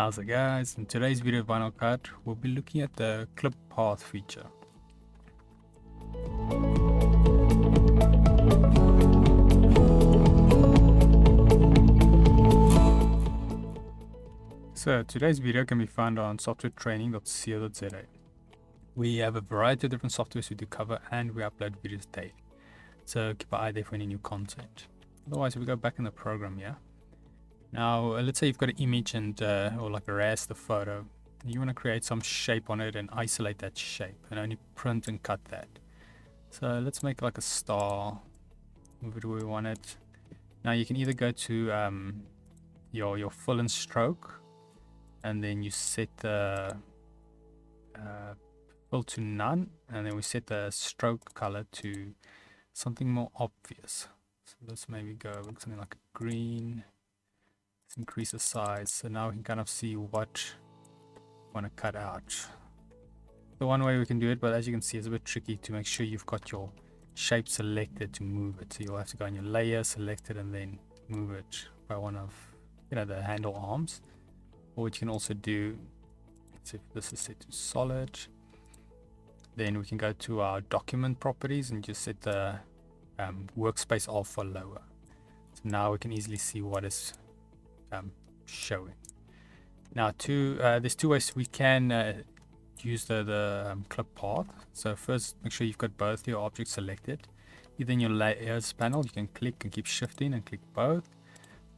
How's it guys? In today's video of VinylCut, we'll be looking at the clip path feature. So today's video can be found on softwaretraining.co.za. We have a variety of different softwares we do cover and we upload videos daily. So keep an eye there for any new content. Otherwise, we go back in the program here. Now, let's say you've got an image and or like a raster photo. You want to create some shape on it and isolate that shape and only print and cut that. So let's make like a star. Move it where we want it. Now you can either go to your fill and stroke, and then you set the fill to none, and then we set the stroke color to something more obvious. So let's maybe go with something like a green. Let's increase the size so now we can kind of see what we want to cut out. The one way we can do it, but as you can see, it's a bit tricky to make sure you've got your shape selected to move it. So you'll have to go on your layer, select it, and then move it by one of the handle arms. Or what you can also do, let's see if this is set to solid, then we can go to our document properties and just set the workspace alpha lower. So now we can easily see what is showing. Now there's two ways we can use the clip path. So first, make sure you've got both your objects selected. Either in your layers panel, you can click and keep shifting and click both,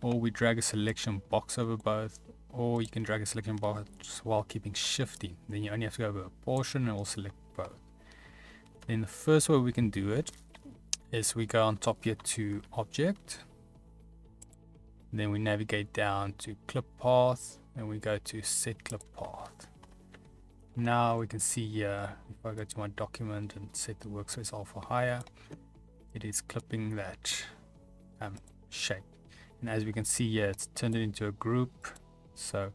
or we drag a selection box over both, or you can drag a selection box while keeping shifting. Then you only have to go over a portion and we'll select both. Then the first way we can do it is we go on top here to object. Then we navigate down to clip path and we go to set clip path. Now we can see here, if I go to my document and set the workspace alpha higher, it is clipping that shape. And as we can see here, it's turned it into a group. So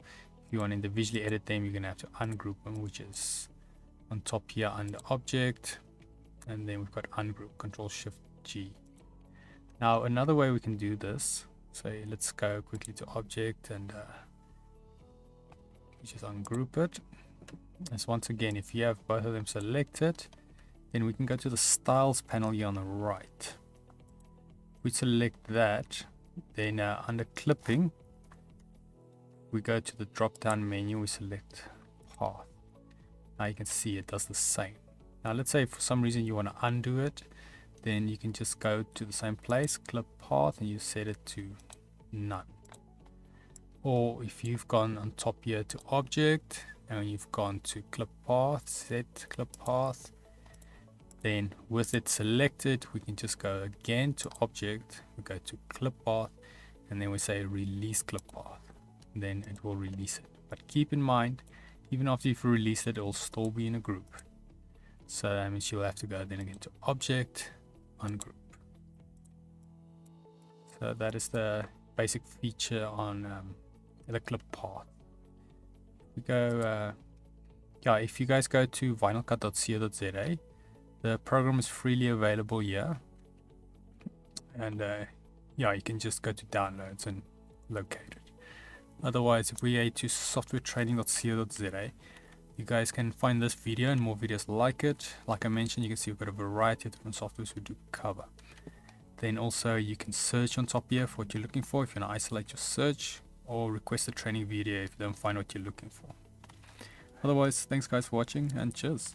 if you want to individually edit them, you're going to have to ungroup them, which is on top here under object. And then we've got ungroup, Control Shift G. Now another way we can do this, so let's go quickly to object and just ungroup it. As once again, if you have both of them selected, then we can go to the styles panel here on the right. We select that, then under clipping, we go to the drop down menu, we select path. Now you can see it does the same. Now let's say for some reason you want to undo it, then you can just go to the same place, clip path, and you set it to none. Or if you've gone on top here to object and you've gone to clip path, set clip path, then with it selected we can just go again to object, we go to clip path, and then we say release clip path, then it will release it. But keep in mind, even after you've released it, it will still be in a group. So that means you'll have to go then again to object, ungroup. So that is the basic feature on the clip path. We go, if you guys go to vinylcut.co.za, the program is freely available here, and you can just go to downloads and locate it. Otherwise, if we go to softwaretraining.co.za, you guys can find this video and more videos like it. Like I mentioned, you can see we've got a variety of different softwares we do cover. Then also you can search on top here for what you're looking for if you want to isolate your search, or request a training video if you don't find what you're looking for. Otherwise, thanks guys for watching and cheers.